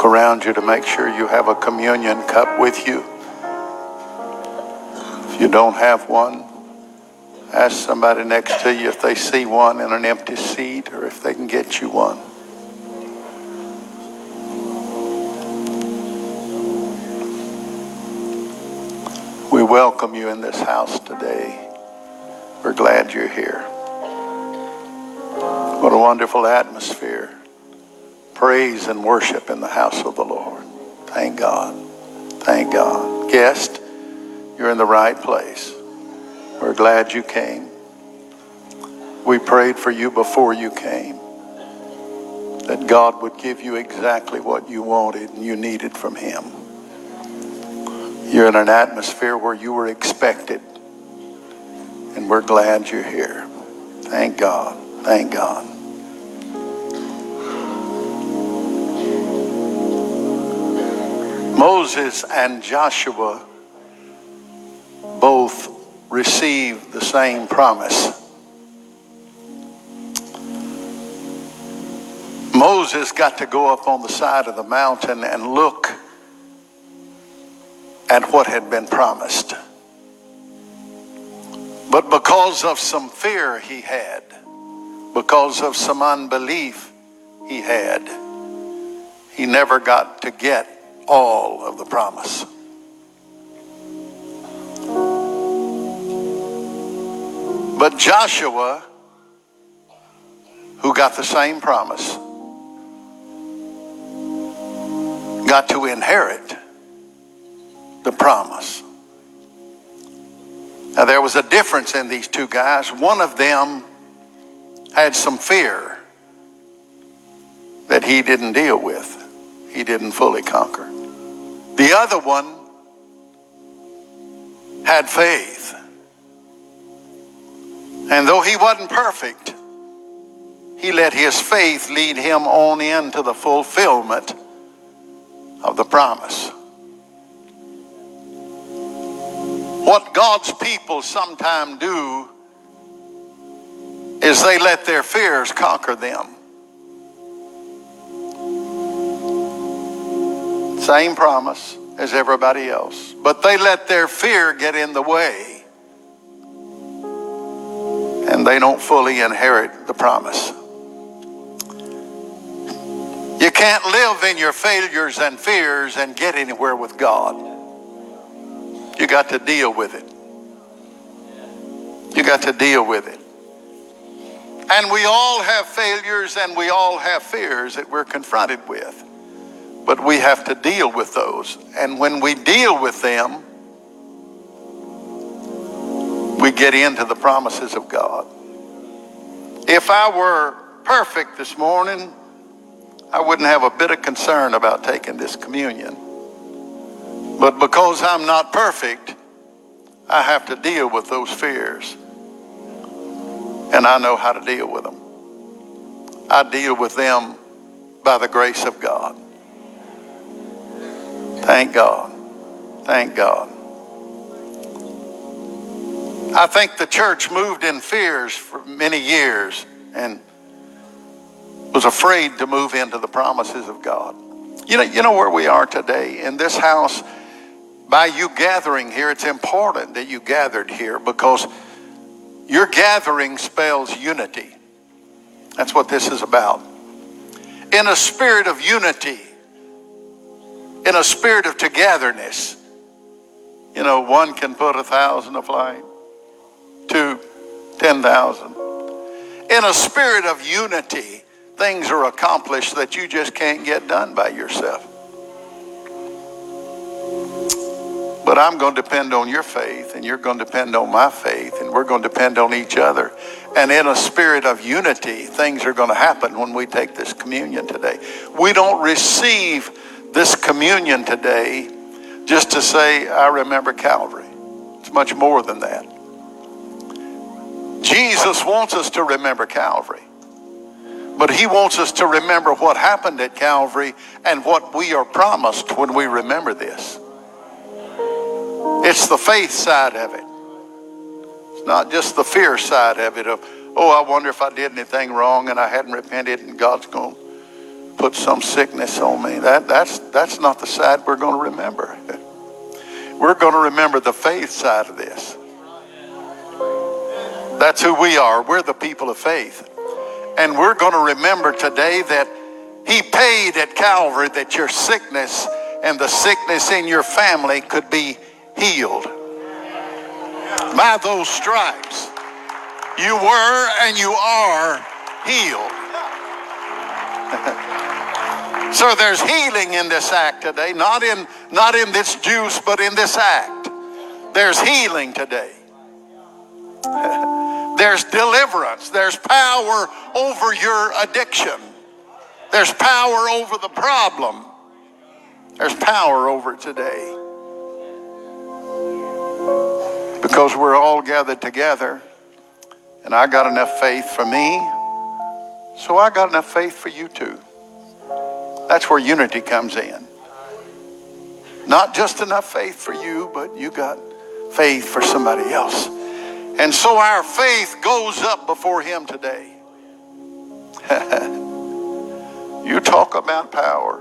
Look around you to make sure you have a communion cup with you. If you don't have one, ask somebody next to you if they see one in an empty seat or if they can get you one. We welcome you in this house today. We're glad you're here. What a wonderful atmosphere. Praise and worship in the house of the Lord. Thank God. Thank God. Guest, you're in the right place. We're glad you came. We prayed for you before you came, that God would give you exactly what you wanted and you needed from him. You're in an atmosphere where you were expected, and we're glad you're here. Thank God. Thank God. Moses and Joshua both received the same promise. Moses got to go up on the side of the mountain and look at what had been promised. But because of some fear he had, because of some unbelief he had, he never got to get all of the promise. But Joshua, who got the same promise, got to inherit the promise. Now there was a difference in these two guys. One of them had some fear that he didn't deal with. He didn't fully conquer. The other one had faith. And though he wasn't perfect, he let his faith lead him on into the fulfillment of the promise. What God's people sometimes do is they let their fears conquer them. Same promise as everybody else, but they let their fear get in the way, and they don't fully inherit the promise. You can't live in your failures and fears and get anywhere with God. You got to deal with it. You got to deal with it. And we all have failures and we all have fears that we're confronted with. But we have to deal with those. And when we deal with them, we get into the promises of God. If I were perfect this morning, I wouldn't have a bit of concern about taking this communion. But because I'm not perfect, I have to deal with those fears. And I know how to deal with them. I deal with them by the grace of God. Thank God. Thank God. I think the church moved in fears for many years and was afraid to move into the promises of God. You know where we are today in this house. By you gathering here, it's important that you gathered here because your gathering spells unity. That's what this is about. In a spirit of unity, in a spirit of togetherness, one can put 1,000 to flight, 2, 10,000. In a spirit of unity, things are accomplished that you just can't get done by yourself. But I'm going to depend on your faith, and you're going to depend on my faith, and we're going to depend on each other. And in a spirit of unity, things are going to happen when we take this communion today. We don't receive this communion today just to say, I remember Calvary. It's much more than that. Jesus wants us to remember Calvary. But he wants us to remember what happened at Calvary and what we are promised when we remember this. It's the faith side of it. It's not just the fear side of it of, I wonder if I did anything wrong and I hadn't repented and God's going to put some sickness on me. That's not the side we're going to remember. We're going to remember the faith side of this. That's who we are. We're the people of faith. And we're going to remember today that he paid at Calvary that your sickness and the sickness in your family could be healed. By those stripes, you were and you are healed. So there's healing in this act today, not in this juice, but in this act. There's healing today. There's deliverance. There's power over your addiction. There's power over the problem. There's power over it today. Because we're all gathered together, and I got enough faith for me, so I got enough faith for you too. That's where unity comes in. Not just enough faith for you, but you got faith for somebody else. And so our faith goes up before him today. You talk about power.